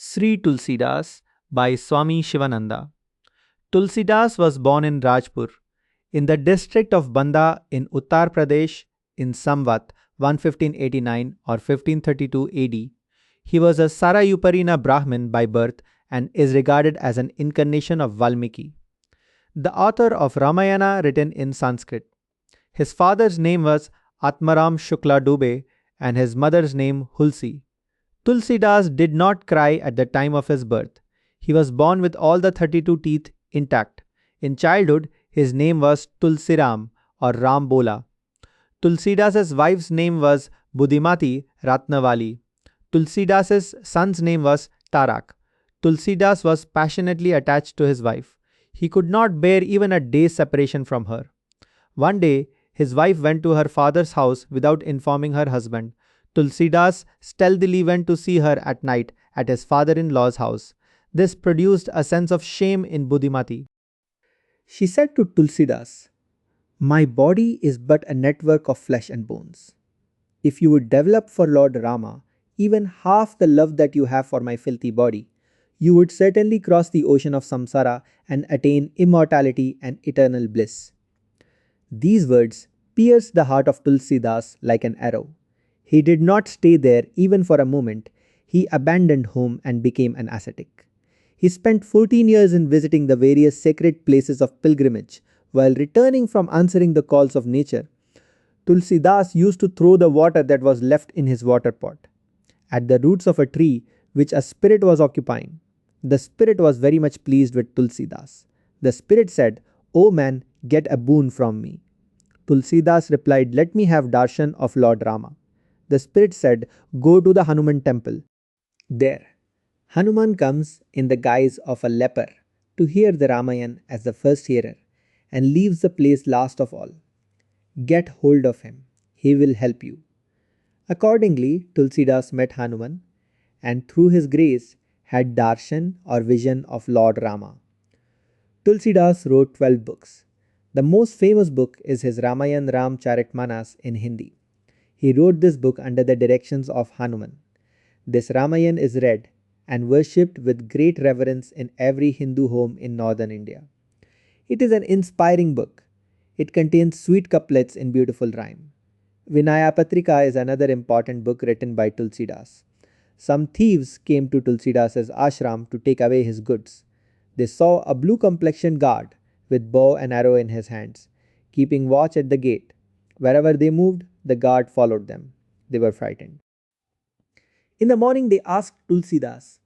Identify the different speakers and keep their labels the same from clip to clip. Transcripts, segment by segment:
Speaker 1: Sri Tulsidas by Swami Sivananda. Tulsidas was born in Rajpur, in the district of Banda in Uttar Pradesh in Samvat 1589 or 1532 AD. He was a Sarayuparina Brahmin by birth and is regarded as an incarnation of Valmiki, the author of Ramayana written in Sanskrit. His father's name was Atmaram Shukla Dubey and his mother's name Hulsi. Tulsidas did not cry at the time of his birth. He was born with all the 32 teeth intact. In childhood, his name was Tulsiram or Ram Bola. Tulsidas's wife's name was Budimati Ratnavali. Tulsidas's son's name was Tarak. Tulsidas was passionately attached to his wife. He could not bear even a day's separation from her. One day, his wife went to her father's house without informing her husband. Tulsidas stealthily went to see her at night at his father-in-law's house. This produced a sense of shame in Budimati. She said to Tulsidas, "My body is but a network of flesh and bones. If you would develop for Lord Rama even half the love that you have for my filthy body, you would certainly cross the ocean of samsara and attain immortality and eternal bliss." These words pierced the heart of Tulsidas like an arrow. He did not stay there even for a moment. He abandoned home and became an ascetic. He spent 14 years in visiting the various sacred places of pilgrimage. While returning from answering the calls of nature, Tulsidas used to throw the water that was left in his water pot at the roots of a tree which a spirit was occupying. The spirit was very much pleased with Tulsidas. The spirit said, "O man, get a boon from me." Tulsidas replied, "Let me have darshan of Lord Rama." The spirit said, "Go to the Hanuman temple. There, Hanuman comes in the guise of a leper to hear the Ramayana as the first hearer and leaves the place last of all. Get hold of him. He will help you." Accordingly, Tulsidas met Hanuman and through his grace had darshan or vision of Lord Rama. Tulsidas wrote 12 books. The most famous book is his Ramayana Ram-Charit-Manas in Hindi. He wrote this book under the directions of Hanuman. This Ramayana is read and worshipped with great reverence in every Hindu home in northern India. It is an inspiring book. It contains sweet couplets in beautiful rhyme. Vinaya Patrika is another important book written by Tulsidas. Some thieves came to Tulsidas's ashram to take away his goods. They saw a blue-complexioned guard with bow and arrow in his hands, keeping watch at the gate. Wherever they moved, the guard followed them. They were frightened. In the morning they asked Tulsidas,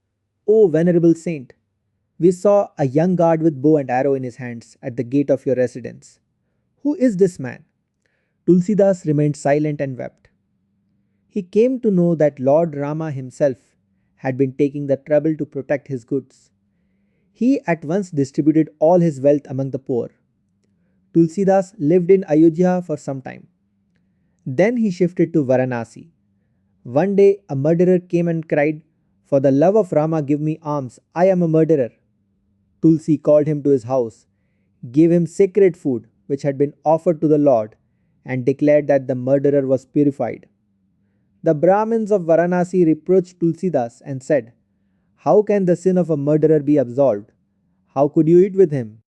Speaker 1: "O venerable saint, we saw a young guard with bow and arrow in his hands at the gate of your residence. Who is this man?" Tulsidas remained silent and wept. He came to know that Lord Rama himself had been taking the trouble to protect his goods. He at once distributed all his wealth among the poor. Tulsidas lived in Ayodhya for some time. Then he shifted to Varanasi. One day a murderer came and cried, "For the love of Rama, give me alms. I am a murderer." Tulsi called him to his house, gave him sacred food which had been offered to the Lord, and declared that the murderer was purified. The Brahmins of Varanasi reproached Tulsidas and said, "How can the sin of a murderer be absolved? How could you eat with him?"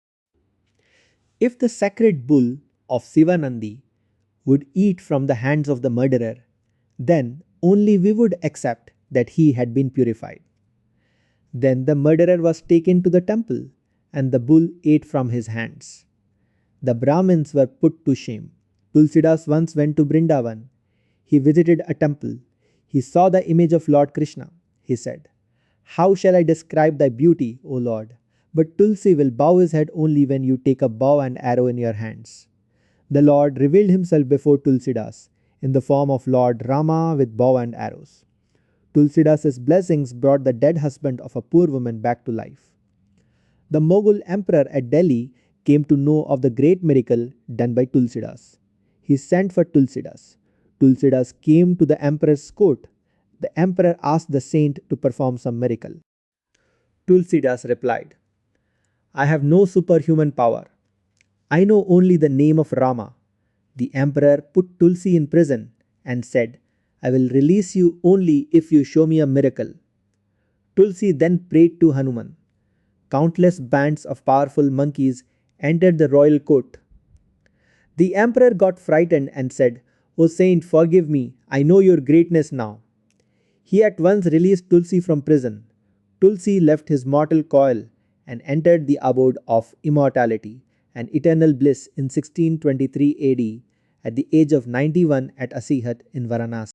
Speaker 1: If the sacred bull of Sivanandi would eat from the hands of the murderer, then only we would accept that he had been purified. Then the murderer was taken to the temple and the bull ate from his hands. The Brahmins were put to shame. Tulsidas once went to Vrindavan. He visited a temple. He saw the image of Lord Krishna. He said, "How shall I describe thy beauty, O Lord? But Tulsi will bow his head only when you take a bow and arrow in your hands." The Lord revealed himself before Tulsidas in the form of Lord Rama with bow and arrows. Tulsidas's blessings brought the dead husband of a poor woman back to life. The Mughal emperor at Delhi came to know of the great miracle done by Tulsidas. He sent for Tulsidas. Tulsidas came to the emperor's court. The emperor asked the saint to perform some miracle. Tulsidas replied, "I have no superhuman power. I know only the name of Rama." The emperor put Tulsi in prison and said, "I will release you only if you show me a miracle." Tulsi then prayed to Hanuman. Countless bands of powerful monkeys entered the royal court. The emperor got frightened and said, "O saint, forgive me, I know your greatness now." He at once released Tulsi from prison. Tulsi left his mortal coil and entered the abode of immortality and eternal bliss in 1623 AD at the age of 91 at Asihat in Varanasi.